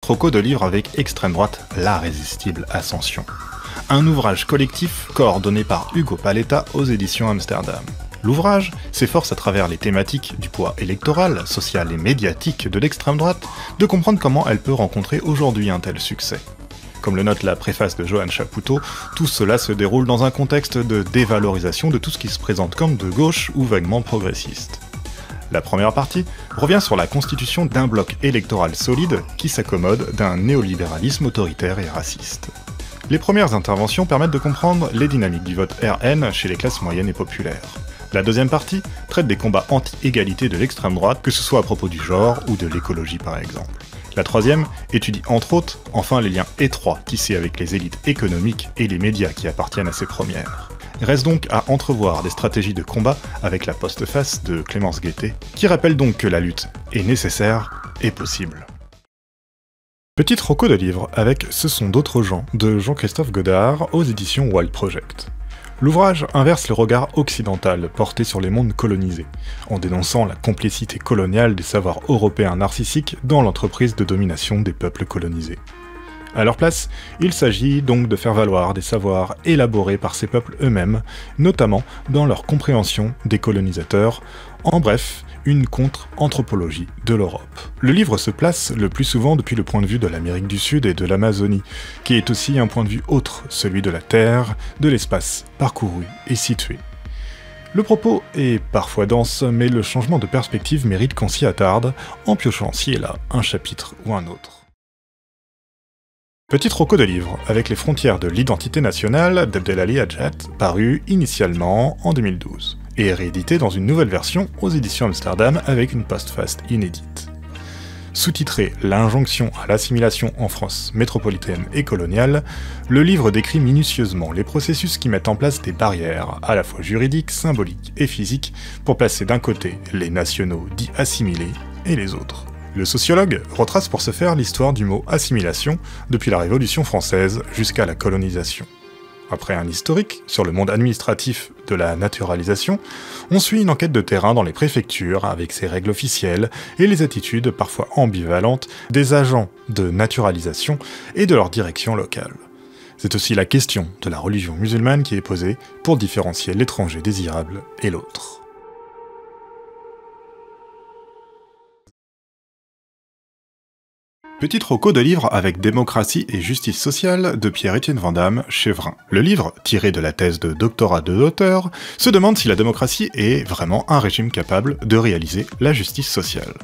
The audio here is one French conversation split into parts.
troco de livres avec Extrême droite, la résistible ascension. Un ouvrage collectif coordonné par Hugo Paletta aux éditions Amsterdam. L'ouvrage s'efforce à travers les thématiques du poids électoral, social et médiatique de l'extrême droite de comprendre comment elle peut rencontrer aujourd'hui un tel succès. Comme le note la préface de Johan Chapoutot, tout cela se déroule dans un contexte de dévalorisation de tout ce qui se présente comme de gauche ou vaguement progressiste. La première partie revient sur la constitution d'un bloc électoral solide qui s'accommode d'un néolibéralisme autoritaire et raciste. Les premières interventions permettent de comprendre les dynamiques du vote RN chez les classes moyennes et populaires. La deuxième partie traite des combats anti-égalité de l'extrême droite, que ce soit à propos du genre ou de l'écologie par exemple. La troisième étudie entre autres, enfin les liens étroits tissés avec les élites économiques et les médias qui appartiennent à ces premières. Reste donc à entrevoir des stratégies de combat avec la postface de Clémence Guettet, qui rappelle donc que la lutte est nécessaire et possible. Petite roco de livre avec Ce sont d'autres gens de Jean-Christophe Godard aux éditions Wild Project. L'ouvrage inverse le regard occidental porté sur les mondes colonisés, en dénonçant la complicité coloniale des savoirs européens narcissiques dans l'entreprise de domination des peuples colonisés. À leur place, il s'agit donc de faire valoir des savoirs élaborés par ces peuples eux-mêmes, notamment dans leur compréhension des colonisateurs, en bref, une contre-anthropologie de l'Europe. Le livre se place le plus souvent depuis le point de vue de l'Amérique du Sud et de l'Amazonie, qui est aussi un point de vue autre, celui de la Terre, de l'espace parcouru et situé. Le propos est parfois dense, mais le changement de perspective mérite qu'on s'y attarde, en piochant ci et là un chapitre ou un autre. Petite roco de livre, avec Les frontières de l'identité nationale d'Abdelali Hadjat, paru initialement en 2012, et réédité dans une nouvelle version aux éditions Amsterdam avec une postface inédite. Sous-titré « L'injonction à l'assimilation en France métropolitaine et coloniale », le livre décrit minutieusement les processus qui mettent en place des barrières, à la fois juridiques, symboliques et physiques, pour placer d'un côté les nationaux dits assimilés et les autres. Le sociologue retrace pour ce faire l'histoire du mot « assimilation » depuis la Révolution française jusqu'à la colonisation. Après un historique sur le monde administratif de la naturalisation, on suit une enquête de terrain dans les préfectures avec ses règles officielles et les attitudes parfois ambivalentes des agents de naturalisation et de leur direction locale. C'est aussi la question de la religion musulmane qui est posée pour différencier l'étranger désirable et l'autre. Petite roco de livre avec Démocratie et justice sociale de Pierre-Étienne Vandamme chez Vrin. Le livre, tiré de la thèse de doctorat de l'auteur, se demande si la démocratie est vraiment un régime capable de réaliser la justice sociale.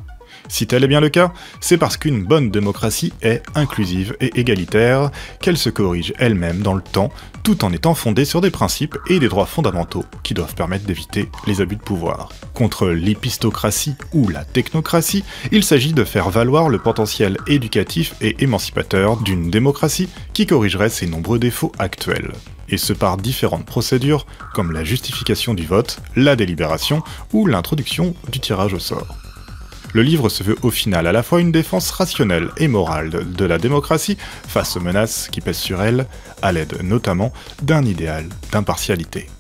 Si tel est bien le cas, c'est parce qu'une bonne démocratie est inclusive et égalitaire, qu'elle se corrige elle-même dans le temps, tout en étant fondée sur des principes et des droits fondamentaux qui doivent permettre d'éviter les abus de pouvoir. Contre l'épistocratie ou la technocratie, il s'agit de faire valoir le potentiel éducatif et émancipateur d'une démocratie qui corrigerait ses nombreux défauts actuels. Et ce par différentes procédures, comme la justification du vote, la délibération ou l'introduction du tirage au sort. Le livre se veut au final à la fois une défense rationnelle et morale de la démocratie face aux menaces qui pèsent sur elle, à l'aide notamment d'un idéal d'impartialité.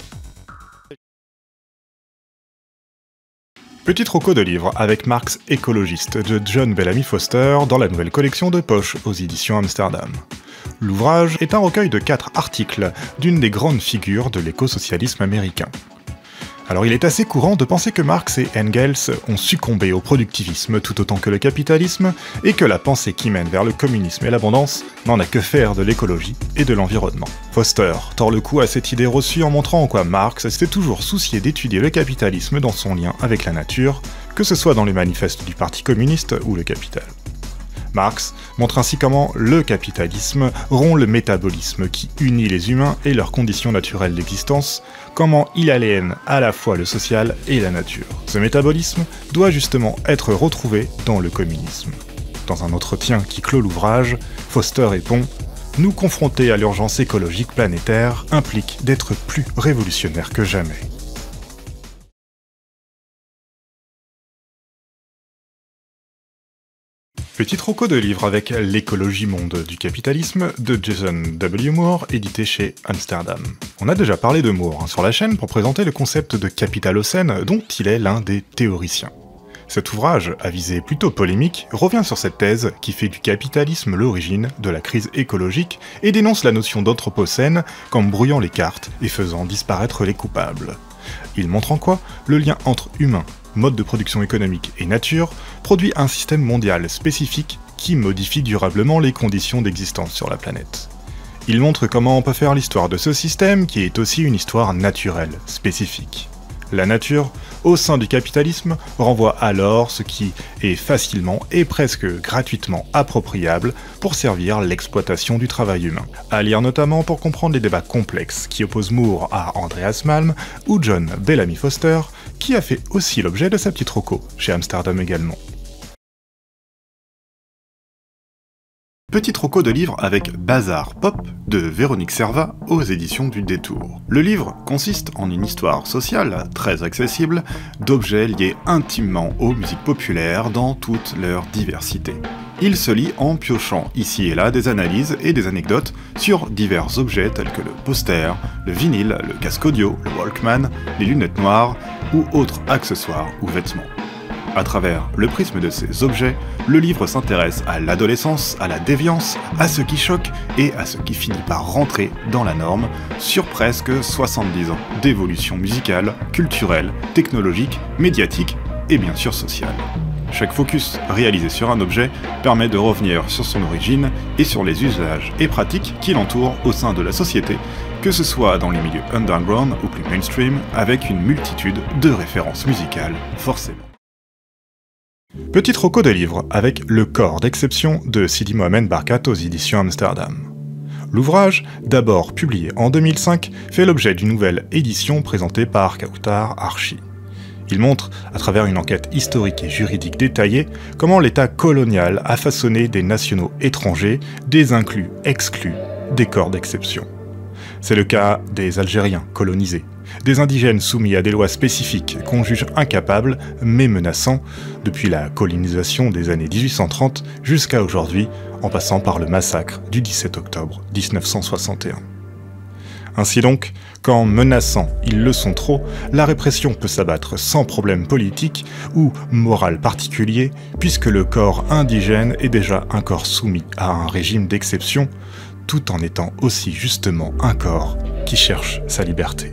Petite roco de livre avec Marx écologiste de John Bellamy Foster dans la nouvelle collection de poche aux éditions Amsterdam. L'ouvrage est un recueil de 4 articles d'une des grandes figures de l'écosocialisme américain. Alors il est assez courant de penser que Marx et Engels ont succombé au productivisme tout autant que le capitalisme, et que la pensée qui mène vers le communisme et l'abondance n'en a que faire de l'écologie et de l'environnement. Foster tord le cou à cette idée reçue en montrant en quoi Marx s'était toujours soucié d'étudier le capitalisme dans son lien avec la nature, que ce soit dans les manifestes du Parti communiste ou le Capital. Marx montre ainsi comment le capitalisme rompt le métabolisme qui unit les humains et leurs conditions naturelles d'existence, comment il aliène à la fois le social et la nature. Ce métabolisme doit justement être retrouvé dans le communisme. Dans un entretien qui clôt l'ouvrage, Foster répond « Nous confronter à l'urgence écologique planétaire implique d'être plus révolutionnaire que jamais ». Petite roco de livre avec L'écologie monde du capitalisme de Jason W. Moore, édité chez Amsterdam. On a déjà parlé de Moore sur la chaîne pour présenter le concept de capitalocène dont il est l'un des théoriciens. Cet ouvrage, à visée plutôt polémique, revient sur cette thèse qui fait du capitalisme l'origine de la crise écologique et dénonce la notion d'anthropocène comme brouillant les cartes et faisant disparaître les coupables. Il montre en quoi le lien entre humain, mode de production économique et nature produit un système mondial spécifique qui modifie durablement les conditions d'existence sur la planète. Il montre comment on peut faire l'histoire de ce système qui est aussi une histoire naturelle, spécifique. La nature, au sein du capitalisme, renvoie alors ce qui est facilement et presque gratuitement appropriable pour servir l'exploitation du travail humain. À lire notamment pour comprendre les débats complexes qui opposent Moore à Andreas Malm ou John Bellamy Foster, qui a fait aussi l'objet de sa petite roco, chez Amsterdam également. Petite roco de livre avec Bazar Pop de Véronique Servat aux éditions du Détour. Le livre consiste en une histoire sociale, très accessible, d'objets liés intimement aux musiques populaires dans toute leur diversité. Il se lit en piochant ici et là des analyses et des anecdotes sur divers objets tels que le poster, le vinyle, le casque audio, le Walkman, les lunettes noires ou autres accessoires ou vêtements. À travers le prisme de ces objets, le livre s'intéresse à l'adolescence, à la déviance, à ce qui choque et à ce qui finit par rentrer dans la norme sur presque 70 ans d'évolution musicale, culturelle, technologique, médiatique et bien sûr sociale. Chaque focus réalisé sur un objet permet de revenir sur son origine et sur les usages et pratiques qui l'entourent au sein de la société, que ce soit dans les milieux underground ou plus mainstream, avec une multitude de références musicales, forcément. Petite roco de livre avec Le corps d'exception de Sidi Mohamed Barkat aux éditions Amsterdam. L'ouvrage, d'abord publié en 2005, fait l'objet d'une nouvelle édition présentée par Kautar Archi. Il montre, à travers une enquête historique et juridique détaillée, comment l'État colonial a façonné des nationaux étrangers, des inclus exclus, des corps d'exception. C'est le cas des Algériens colonisés, des indigènes soumis à des lois spécifiques qu'on juge incapables mais menaçants depuis la colonisation des années 1830 jusqu'à aujourd'hui, en passant par le massacre du 17 octobre 1961. Ainsi donc, quand menaçants ils le sont trop, la répression peut s'abattre sans problème politique ou moral particulier, puisque le corps indigène est déjà un corps soumis à un régime d'exception, tout en étant aussi justement un corps qui cherche sa liberté.